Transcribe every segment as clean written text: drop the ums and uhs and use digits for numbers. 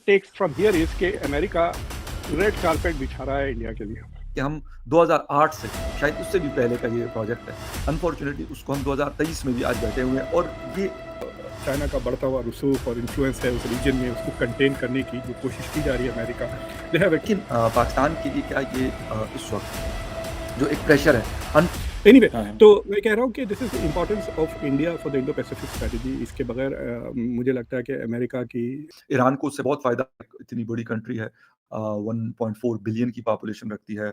Takes from here is कि America red carpet बिछा रहा है इंडिया के लिए। कि हम 2008 से शायद उससे भी पहले का ये प्रोजेक्ट है। अनफॉर्चुनेटली उसको हम 2023 में भी आज बैठे हुए हैं और ये चाइना का बढ़ता हुआ रसूख और इन्फ्लुएंस है उस रीजन में, उसको कंटेन करने की जो कोशिश की जा रही है अमेरिका दे हैव। लेकिन पाकिस्तान के लिए क्या ये इस वक्त जो एक प्रेशर है एनीवे तो मैं कह रहा हूँ कि this is importance of India for the Indo Pacific strategy. इसके बगैर मुझे लगता है कि अमेरिका की ईरान को उससे बहुत फायदा, इतनी बड़ी कंट्री है, 1.4 बिलियन की पॉपुलेशन रखती है।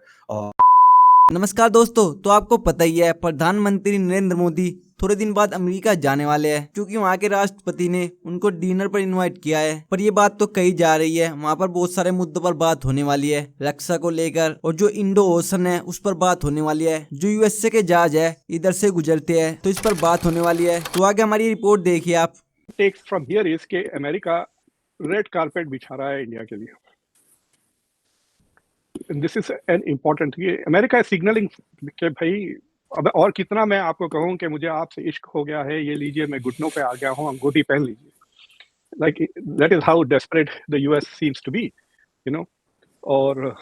नमस्कार दोस्तों, तो आपको पता ही है प्रधानमंत्री नरेंद्र मोदी थोड़े दिन बाद अमेरिका जाने वाले हैं, क्योंकि वहाँ के राष्ट्रपति ने उनको डिनर पर इनवाइट किया है। पर ये बात तो कही जा रही है वहाँ पर बहुत सारे मुद्दों पर बात होने वाली है, रक्षा को लेकर, और जो इंडो ओशन है उस पर बात होने वाली है। जो यूएसए के जहाज है इधर से गुजरते हैं तो इस पर बात होने वाली है। तो आगे हमारी रिपोर्ट देखिए आप। टेक्स फ्रॉम हियर इज के अमेरिका रेड कारपेट बिछा रहा है इंडिया के लिए। दिस इज एन इम्पोर्टेंट, ये अमेरिका सिग्नलिंग कि भाई अब और कितना मैं आपको कहूँ कि मुझे आपसे इश्क हो गया है, ये लीजिए मैं घुटनों पे आ गया हूँ, अंगूठी पहन लीजिए। Like that is how desperate the US seems to be, you know. और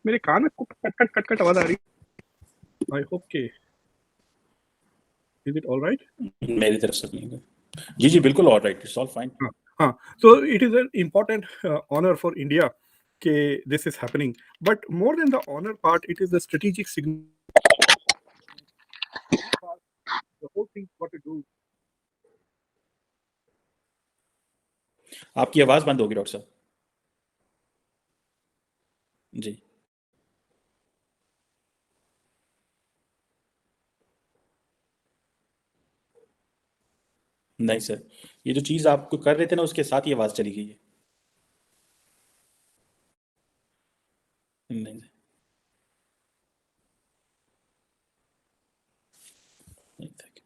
मेरे कान में कट कट कट कट आवाज आ रही। आई होप के इज इट ऑल राइट? मेरी तरफ से नहीं है। जी जी बिल्कुल all right, it's all fine. हाँ, so it is an important honor for India कि this is happening, but more than the honor part, it is the strategic signal. The whole thing what to do. आपकी आवाज बंद होगी doctor साहब जी। नहीं sir, ये जो चीज आपको कर रहे थे ना उसके साथ ही आवाज चली गई है। नहीं सर, नहीं thank you।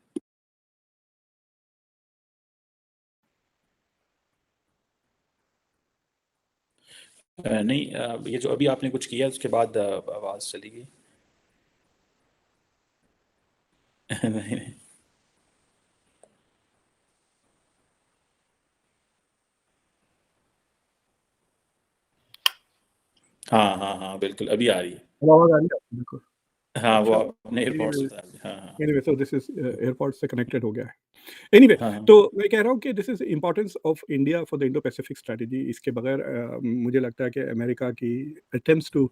नहीं ये जो अभी आपने कुछ किया उसके बाद आवाज चली गई। नहीं नहीं हाँ हाँ हाँ बिल्कुल अभी आ रही है। आवाज आ रही है बिल्कुल। हाँ वो अच्छा, अपने एयरपोर्ट्स हाँ हाँ anyway, so this is airport से कनेक्टेड हो गया है। एनीवे हाँ तो मैं कह रहा हूँ कि this is importance of India for the Indo Pacific strategy. इसके बगैर मुझे लगता है कि अमेरिका की attempts to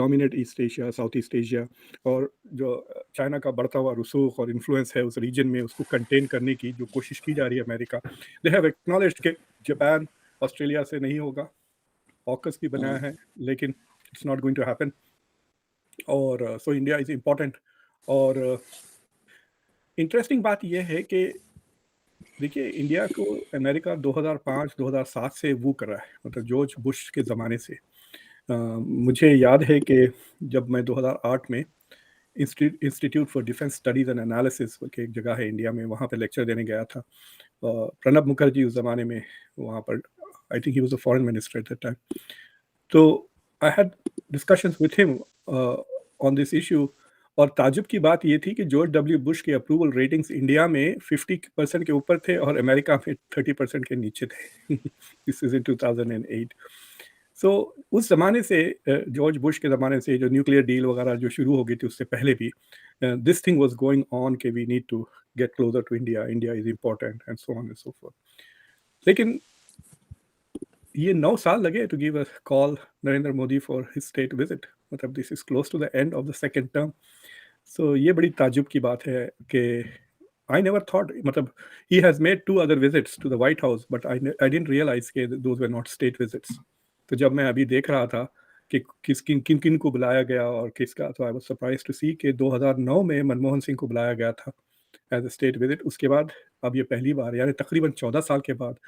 dominate East Asia, South East Asia, और जो चाइना का बढ़ता हुआ रसूख और इन्फ्लुएंस है उस रीजन में, उसको कंटेन करने की जो कोशिश की जा रही है अमेरिका। दे हैव एक्नॉलेज्ड कि जापान ऑस्ट्रेलिया से नहीं होगा, ऑकस भी बनाया है, लेकिन it's not going to happen. और सो इंडिया इज इम्पोर्टेंट। और इंटरेस्टिंग बात यह है कि देखिए इंडिया को अमेरिका 2005-2007 से वो कर रहा है, मतलब जॉर्ज बुश के ज़माने से। मुझे याद है कि जब मैं 2008 में institute for defence studies and analysis की एक जगह है इंडिया में, वहाँ पे लेक्चर देने गया था। प्रणब मुखर्जी उस ज़माने में वहाँ पर, I think he was the foreign minister at that time. तो I had discussions with him on this issue. और ताजुब की बात ये थी कि जॉर्ज डब्ल्यू बुश के अप्रूवल रेटिंग्स इंडिया में 50% के ऊपर थे और अमेरिका में 30% के नीचे थे। This is in 2008। सो उस ज़माने से, जॉर्ज बुश के ज़माने से, जो न्यूक्लियर डील वगैरह जो शुरू हो गई थी उससे पहले भी this thing was going on कि we need to get closer to India, India is important and so on and so forth. लेकिन ये 9 साल लगे to give a call Narendra Modi for his state visit, मतलब this is close to the end of the second term. So ये बड़ी ताजुब की बात है कि आई नेवर थॉट, मतलब he has made 2 other visits to the White House, but I didn't realise के those were not state visits. तो जब मैं अभी देख रहा था कि किन किन को बुलाया गया और किसका, तो आई वाज सरप्राइज टू सी कि 2009 में मनमोहन सिंह को बुलाया गया था एज अ स्टेट विजिट। उसके बाद अब ये पहली बार, यानी तकरीबन 14 साल के बाद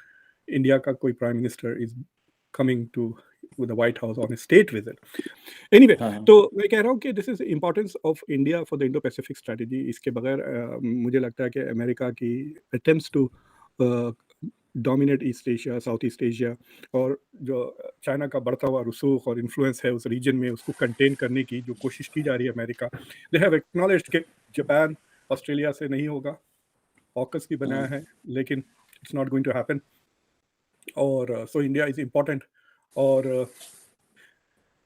इंडिया का कोई prime minister is coming to the White House on a state visit. Anyway तो मैं कह रहा हूँ कि this is importance of India for the Indo Pacific strategy. इसके बगैर मुझे लगता है कि अमेरिका की attempts to dominate East Asia, South East Asia, और जो चाइना का बढ़ता हुआ रसूख और इन्फ्लुएंस है उस रीजन में, उसको कंटेन करने की जो कोशिश की जा रही है अमेरिका। दे हैव एक्नॉलेज्ड कि जापान ऑस्ट्रेलिया से नहीं होगा, ऑकस भी बनाया है, लेकिन it's not going to happen. और सो इंडिया इज़ इम्पोर्टेंट। और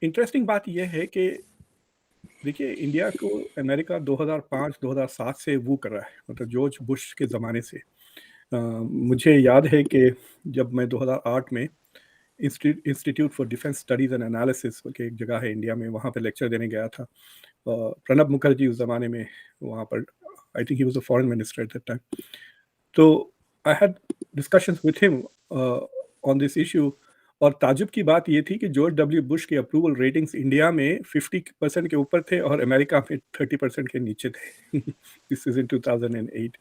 इंटरेस्टिंग बात ये है कि देखिए इंडिया को अमेरिका 2005-2007 से वो कर रहा है, मतलब जॉर्ज बुश के ज़माने से। मुझे याद है कि जब मैं 2008 में institute for defence studies and analysis करके एक जगह है इंडिया में, वहाँ पे लेक्चर देने गया था। प्रणब मुखर्जी उस ज़माने में वहाँ पर, I think he was a foreign minister at that time. तो I had discussions with him on this issue. और ताज्जुब की बात ये थी कि जॉर्ज डब्ल्यू बुश के अप्रूवल रेटिंग्स इंडिया में 50% के ऊपर थे और अमेरिका में 30% के नीचे थे। This is in 2008।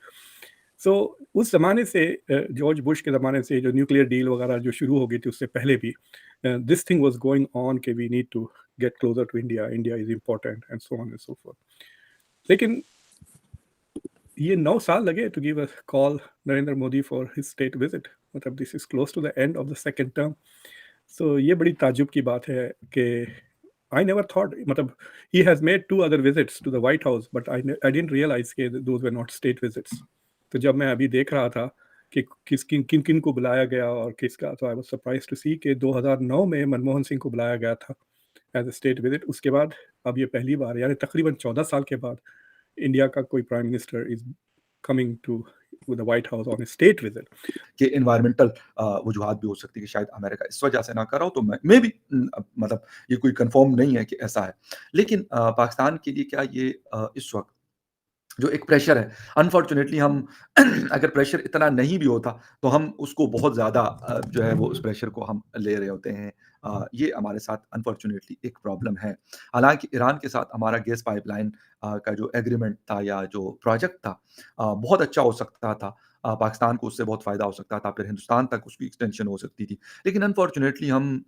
सो उस ज़माने से जॉर्ज बुश के ज़माने से जो न्यूक्लियर डील वगैरह जो शुरू हो गई थी उससे पहले भी this thing was going on कि we need to get closer to India, India is important and so on and so forth. लेकिन ये 9 साल लगे to give a call Narendra Modi for his state visit, मतलब this is close to the end of the second term. So ये बड़ी ताज्जुब की बात है कि आई नेवर थॉट, मतलब he has made 2 other visits to the White House but I didn't realise कि those were not state visits. तो जब मैं अभी देख रहा था कि किन-किन को बुलाया गया और किसका, तो आई वाज़ सरप्राइज़्ड टू सी कि 2009 में मनमोहन सिंह को बुलाया गया था एज़ अ स्टेट विजिट। उसके बाद अब ये पहली बार, यानी तकरीबन 14 साल के बाद इंडिया का कोई prime minister is coming to the White House on a state visit. कि एनवायरमेंटल वजूहात भी हो सकती है कि शायद अमेरिका इस वजह से ना कर रहा हो, तो मैं भी मतलब ये कोई कंफर्म नहीं है कि ऐसा है। लेकिन पाकिस्तान के लिए क्या ये इस वक्त जो एक प्रेशर है, अनफॉर्चुनेटली हम अगर प्रेशर इतना नहीं भी होता तो हम उसको बहुत ज़्यादा जो है वो उस प्रेशर को हम ले रहे होते हैं। ये हमारे साथ अनफॉर्चुनेटली एक प्रॉब्लम है। हालाँकि ईरान के साथ हमारा गैस पाइपलाइन का जो एग्रीमेंट था या जो प्रोजेक्ट था बहुत अच्छा हो सकता था। पाकिस्तान को उससे बहुत फ़ायदा हो सकता था, फिर हिंदुस्तान तक उसकी एक्सटेंशन हो सकती थी। लेकिन अनफॉर्चुनेटली हम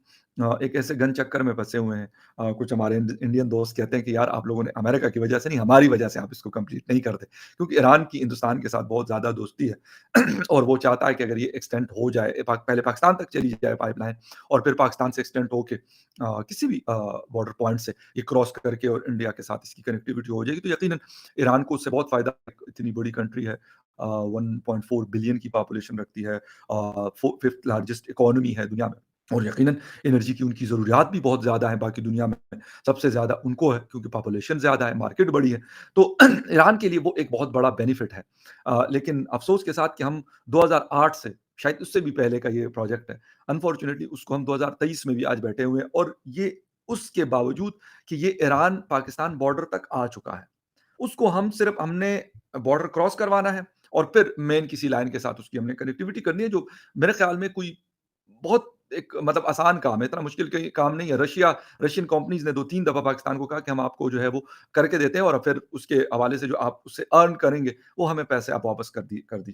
एक ऐसे गन चक्कर में फँसे हुए हैं। कुछ हमारे इंडियन दोस्त कहते हैं कि यार आप लोगों ने अमेरिका की वजह से नहीं, हमारी वजह से आप इसको कंप्लीट नहीं करते। क्योंकि ईरान की हिंदुस्तान के साथ बहुत ज़्यादा दोस्ती है और वो चाहता है कि अगर ये एक्सटेंड हो जाए, पहले पाकिस्तान तक चली जाए पाइपलाइन और फिर पाकिस्तान से एक्सटेंड होके किसी भी बॉर्डर पॉइंट से ये क्रॉस करके और इंडिया के साथ इसकी कनेक्टिविटी हो जाएगी, तो यकीनन ईरान को उससे बहुत फ़ायदा। इतनी बड़ी कंट्री है, 1.4 बिलियन की पॉपुलेशन रखती है, 5th लार्जेस्ट इकोनॉमी है दुनिया में और यकीनन एनर्जी की उनकी ज़रूरियात भी बहुत ज़्यादा है, बाकी दुनिया में सबसे ज़्यादा उनको है क्योंकि पॉपुलेशन ज़्यादा है, मार्केट बड़ी है। तो ईरान के लिए वो एक बहुत बड़ा बेनिफिट है। लेकिन अफ़सोस के साथ कि हम 2008 से, शायद उससे भी पहले का ये प्रोजेक्ट है। अनफॉर्च्युनेटली उसको हम 2023 में भी आज बैठे हुए हैं और ये उसके बावजूद कि ये ईरान-पाकिस्तान बॉर्डर तक आ चुका है। उसको हमने बॉर्डर क्रॉस करवाना है और फिर मेन किसी लाइन के साथ उसकी हमने कनेक्टिविटी करनी है, जो मेरे ख़्याल में कोई बहुत एक मतलब आसान काम है, इतना मुश्किल कोई काम नहीं है। रशियन कंपनीज़ ने 2-3 दफ़ा पाकिस्तान को कहा कि हम आपको जो है वो करके देते हैं और फिर उसके हवाले से जो आप उससे अर्न करेंगे, वो हमें पैसे आप वापस कर दीजिए।